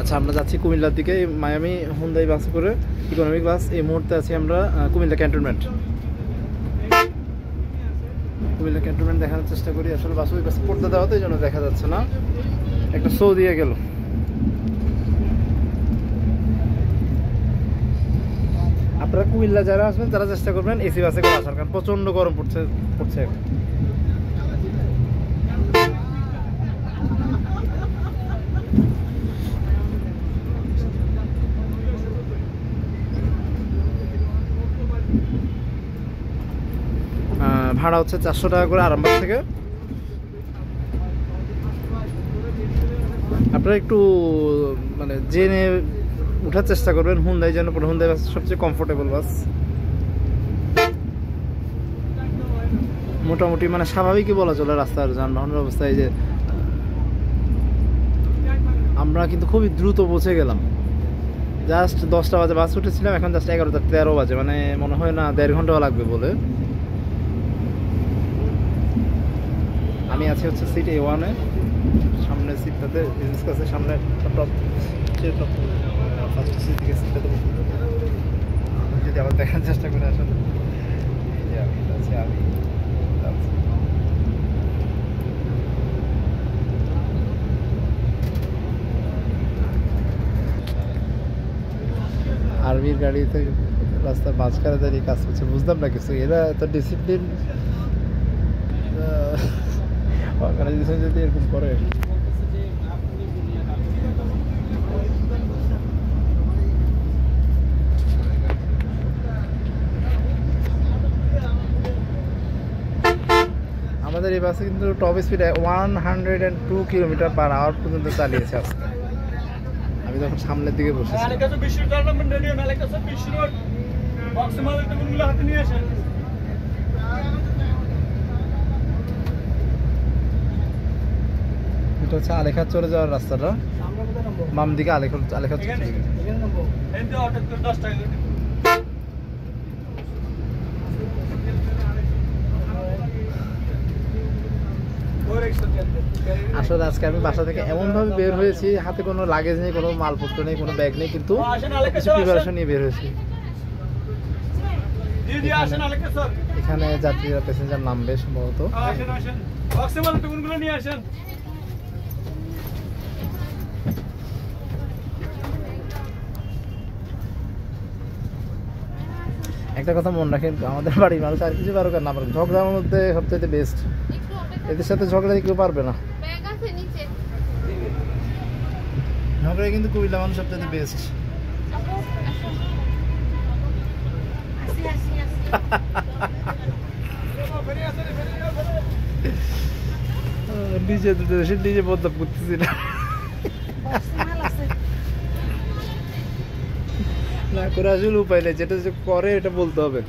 আচ্ছা, আমরা যাচ্ছি কুমিল্লার দিকে মায়ামি হুন্দাই বাসে করে, ইকোনমিক বাস। এই মুহূর্তে আছি আমরা কুমিল্লা ক্যান্টনমেন্ট। কুমিল্লা ক্যান্টনমেন্ট দেখানোর চেষ্টা করি। আসলে বাস ওই পাশে পড়তে দেওয়া তো এই জন্য দেখা যাচ্ছে না। একটা শো দিয়ে গেল। আপনারা কুমিল্লা যারা আসবেন তারা চেষ্টা করবেন এসি বাসে করে আসার, কারণ প্রচণ্ড গরম পড়ছে এখন। ভাড়া হচ্ছে 400 টাকা করে আরামবাগ থেকে। আপনারা একটু মানে জেনে উঠার চেষ্টা করবেন। হুন্দাই যেন পড়ে, হুন্দাই বাস সবচেয়ে কমফোর্টেবল বাস। মোটামুটি মানে স্বাভাবিকই বলা চলে রাস্তার যানবাহনের অবস্থা। এই যে আমরা কিন্তু খুবই দ্রুত পৌঁছে গেলাম। জাস্ট 10টা বাজে বাস উঠেছিলাম, এখন জাস্ট 11:13 বাজে, মানে মনে হয় না 1.5 ঘন্টাও লাগবে বলে। আমি আছি হচ্ছে সিট A1-এ, সামনের সিটটাতে বিজনেস ক্লাসের সামনে টপ ফার্স্ট সিট থেকে সিটটাতে যদি আবার দেখার চেষ্টা করে আসলে আর্মির গাড়িতে রাস্তার মাঝখানে দাঁড়িয়ে কাজ করছে, বুঝলাম না কিছু। এরা এত ডিসিপ্লিন অর্গানাইজেশন যদি এরকম করে। আমাদের এই বাসে কিন্তু টপ স্পিড 102 কিলোমিটার/আওয়ার পর্যন্ত চালিয়েছে আজকে। আমি তখন সামনের দিকে বসেছি। এটা হচ্ছে আলেখার চলে যাওয়ার রাস্তাটা, বাম দিকে আলেখার আসলে আজকে আমি বাসা থেকে এমনভাবে বের হয়েছি, হাতে কোনো লাগেজ নেই, কোনো মালপত্র নেই, কোনো ব্যাগ নেই, কিন্তু কিছু প্রিপারেশন নিয়ে বের হয়েছি। এখানে যাত্রীরা প্যাসেঞ্জার নামবে সম্ভবত। একটা কথা মনে রাখেন, আমাদের বাড়ির মানুষ আর কিছু পারুক আর না পারুক, ঝগড়ার মধ্যে সবচেয়ে বেস্ট। এদের সাথে ঝগড়া কেউ পারবে না। ঝগড়া কিন্তু কুমিল্লা মানুষ সবচেয়ে বেস্ট। নিজে বদলাপ করতেছি না করে আসলে উপায় নেই, যেটা যে করে এটা বলতে হবে।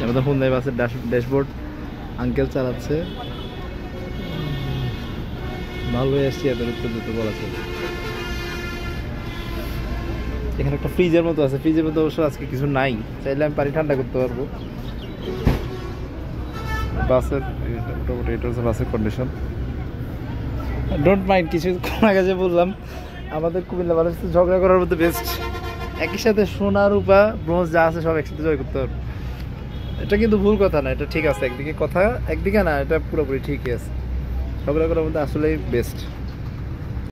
আমাদের হুন্দাই বাসের ড্যাশবোর্ড আঙ্কেল চালাচ্ছে, ভালোই আসছি এদের উত্তর দিতে বলা ছিল। এখানে একটা ফ্রিজের মতো আছে, ফ্রিজের মতো অবশ্য আজকে কিছু নাই, চাইলে আমি পানি ঠান্ডা করতে পারবো। বাসের মোটামুটি এটা হচ্ছে বাসের কন্ডিশন। ডোন্ট মাইন্ড, কিছুক্ষণ আগে যে বললাম আমাদের কুমিল্লা মানুষ ঝগড়া করার মধ্যে বেস্ট। একই সাথে সোনা রূপা ব্রোঞ্জ যা আছে সব একসাথে জয় করতে পারবো। এটা কিন্তু ভুল কথা না, এটা ঠিক আছে। একদিকে কথা, একদিকে না, এটা পুরোপুরি ঠিকই আছে। ঝগড়া করার মধ্যে আসলেই বেস্ট।